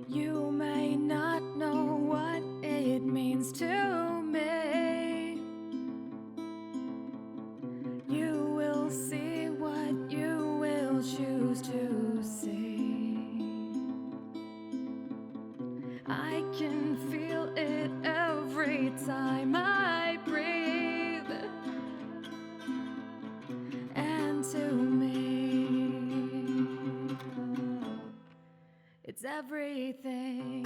You may not know what it means to me. You will see what you will choose to see. I can feel it every time I breathe. And to me, it's everything.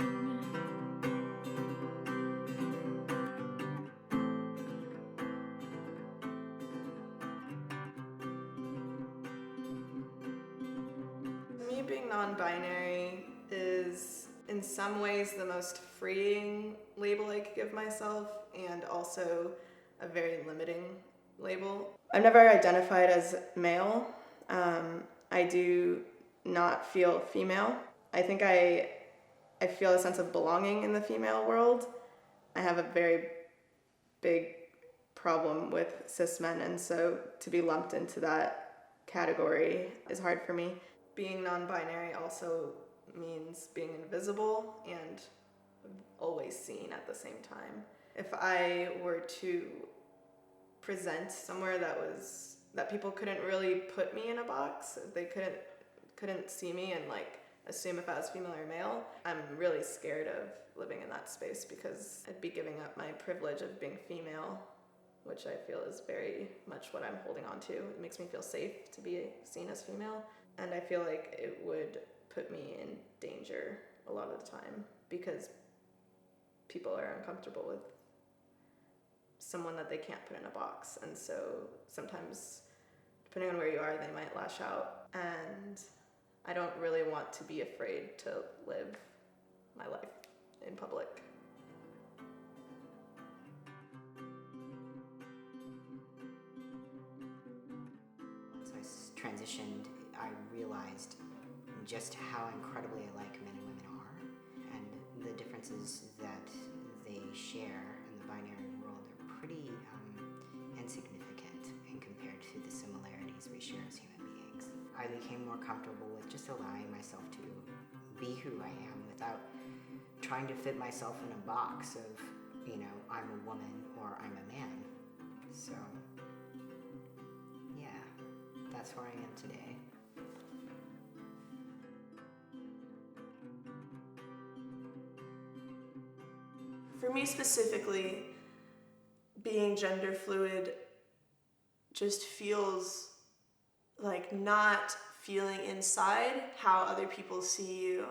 Me being non-binary is in some ways the most freeing label I could give myself, and also a very limiting label. I've never identified as male. I do not feel female. I think I feel a sense of belonging in the female world. I have a very big problem with cis men, and so to be lumped into that category is hard for me. Being non-binary also means being invisible and always seen at the same time. If I were to present somewhere that people couldn't really put me in a box, they couldn't see me and like assume if I was female or male, I'm really scared of living in that space because I'd be giving up my privilege of being female, which I feel is very much what I'm holding on to. It makes me feel safe to be seen as female, and I feel like it would put me in danger a lot of the time because people are uncomfortable with someone that they can't put in a box, and so sometimes, depending on where you are, they might lash out, and I don't really want to be afraid to live my life in public. Once I transitioned, I realized just how incredibly alike men and women are, and the differences that they share in the binary world are pretty insignificant in compared to the similarities we share as human beings. I became more comfortable with just allowing myself to be who I am without trying to fit myself in a box of, I'm a woman or I'm a man. So, yeah, that's where I am today. For me specifically, being gender fluid just feels like not feeling inside how other people see you.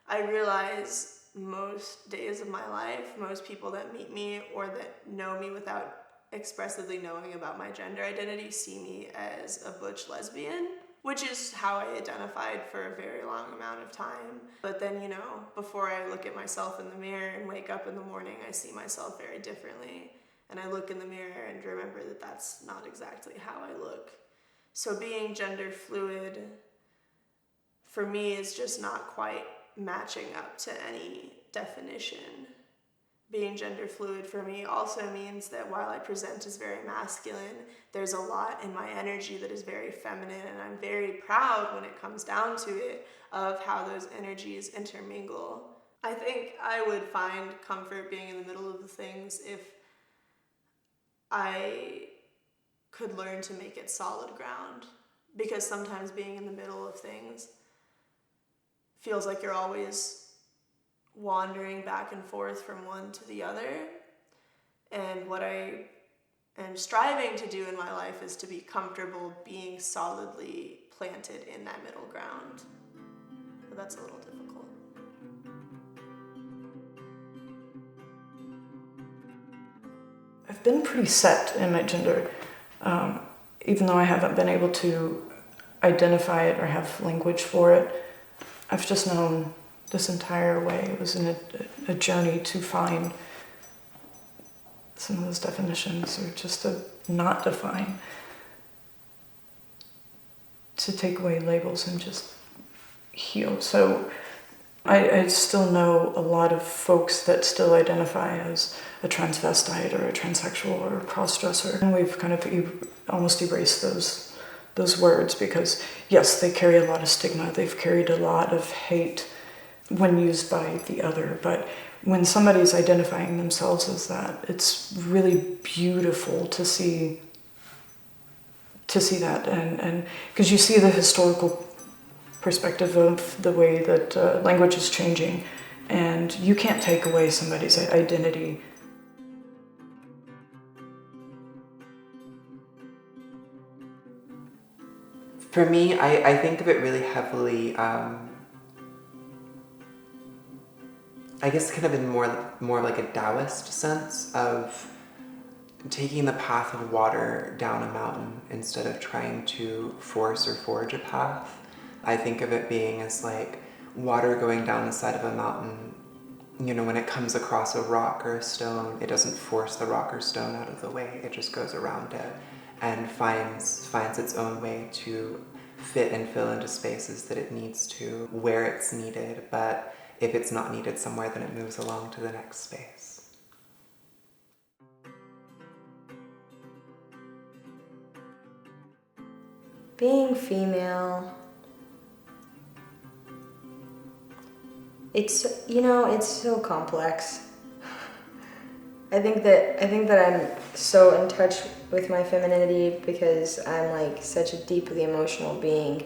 I realize most days of my life, most people that meet me or that know me without expressively knowing about my gender identity see me as a butch lesbian, which is how I identified for a very long amount of time. But then, before I look at myself in the mirror and wake up in the morning, I see myself very differently. And I look in the mirror and remember that that's not exactly how I look. So being gender fluid for me is just not quite matching up to any definition. Being gender fluid for me also means that while I present as very masculine, there's a lot in my energy that is very feminine, and I'm very proud when it comes down to it of how those energies intermingle. I think I would find comfort being in the middle of the things if I could learn to make it solid ground, because sometimes being in the middle of things feels like you're always wandering back and forth from one to the other. And what I am striving to do in my life is to be comfortable being solidly planted in that middle ground. But that's a little difficult. I've been pretty set in my gender, even though I haven't been able to identify it or have language for it. I've just known this entire way. It was a journey to find some of those definitions, or just to not define, to take away labels and just heal. So I still know a lot of folks that still identify as a transvestite or a transsexual or a cross-dresser. And we've kind of almost erased those words because, yes, they carry a lot of stigma. They've carried a lot of hate when used by the other. But when somebody's identifying themselves as that, it's really beautiful to see that. And because you see the historical perspective of the way that language is changing, and you can't take away somebody's identity. For me, I think of it really heavily, I guess kind of in more like a Taoist sense of taking the path of water down a mountain instead of trying to force or forge a path. I think of it being as like water going down the side of a mountain. You know, when it comes across a rock or a stone, it doesn't force the rock or stone out of the way. It just goes around it and finds its own way to fit and fill into spaces that it needs to, where it's needed. But if it's not needed somewhere, then it moves along to the next space. Being female, it's so complex. I think that I'm so in touch with my femininity because I'm like such a deeply emotional being.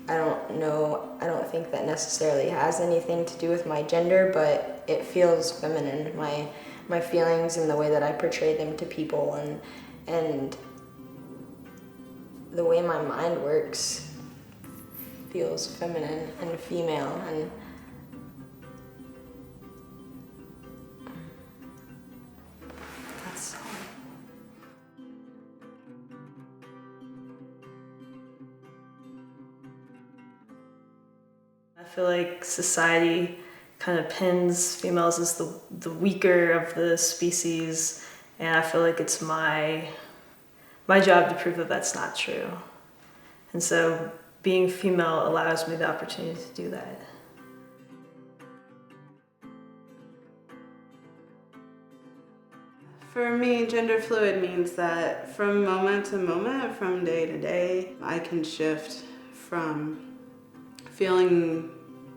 I don't think that necessarily has anything to do with my gender, but it feels feminine. My feelings and the way that I portray them to people and the way my mind works feels feminine and female, and that's all. I feel like society kind of pins females as the weaker of the species, and I feel like it's my job to prove that that's not true. And so being female allows me the opportunity to do that. For me, gender fluid means that from moment to moment, from day to day, I can shift from feeling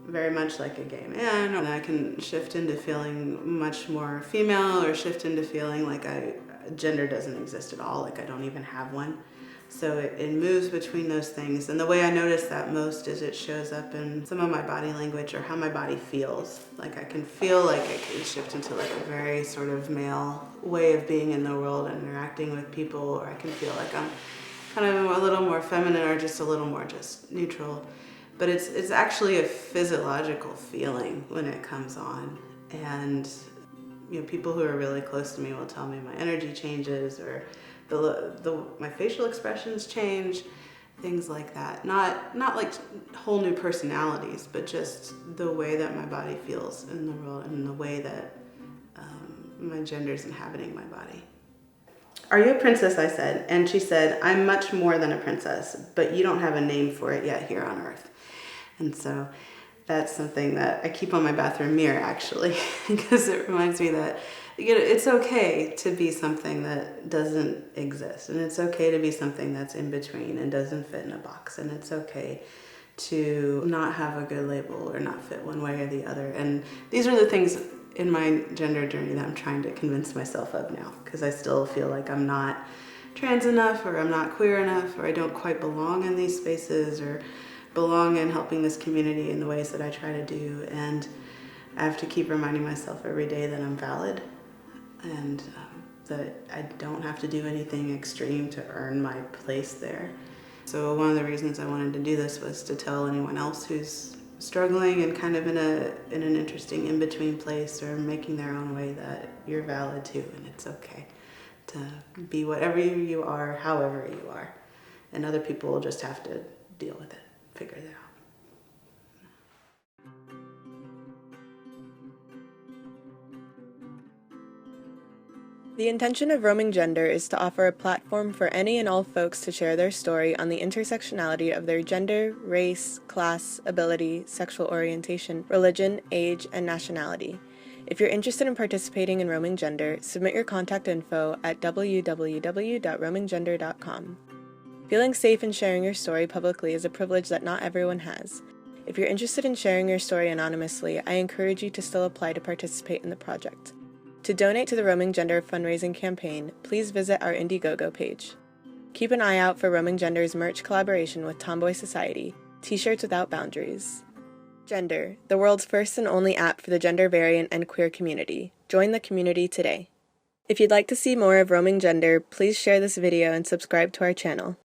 very much like a gay man, and I can shift into feeling much more female, or shift into feeling like gender doesn't exist at all, like I don't even have one. So it moves between those things, and the way I notice that most is it shows up in some of my body language or how my body feels. Like I can feel like I can shift into like a very sort of male way of being in the world and interacting with people, or I can feel like I'm kind of a little more feminine or just a little more just neutral. But it's actually a physiological feeling when it comes on, and people who are really close to me will tell me my energy changes, or my facial expressions change, things like that. Not like whole new personalities, but just the way that my body feels in the world and the way that my gender is inhabiting my body. Are you a princess? I said, and she said, I'm much more than a princess, but you don't have a name for it yet here on Earth. And so that's something that I keep on my bathroom mirror, actually, because it reminds me that it's okay to be something that doesn't exist, and it's okay to be something that's in between and doesn't fit in a box, and it's okay to not have a good label or not fit one way or the other. And these are the things in my gender journey that I'm trying to convince myself of now, because I still feel like I'm not trans enough, or I'm not queer enough, or I don't quite belong in these spaces, or belong in helping this community in the ways that I try to do. And I have to keep reminding myself every day that I'm valid, and that I don't have to do anything extreme to earn my place there. So one of the reasons I wanted to do this was to tell anyone else who's struggling and kind of in an interesting in-between place, or making their own way, that you're valid too, and it's okay to be whatever you are, however you are, and other people will just have to deal with it, figure it out. The intention of Roaming Gender is to offer a platform for any and all folks to share their story on the intersectionality of their gender, race, class, ability, sexual orientation, religion, age, and nationality. If you're interested in participating in Roaming Gender, submit your contact info at www.roaminggender.com. Feeling safe in sharing your story publicly is a privilege that not everyone has. If you're interested in sharing your story anonymously, I encourage you to still apply to participate in the project. To donate to the Roaming Gender fundraising campaign, please visit our Indiegogo page. Keep an eye out for Roaming Gender's merch collaboration with Tomboy Society, T-shirts without boundaries. Gender, the world's first and only app for the gender variant and queer community. Join the community today. If you'd like to see more of Roaming Gender, please share this video and subscribe to our channel.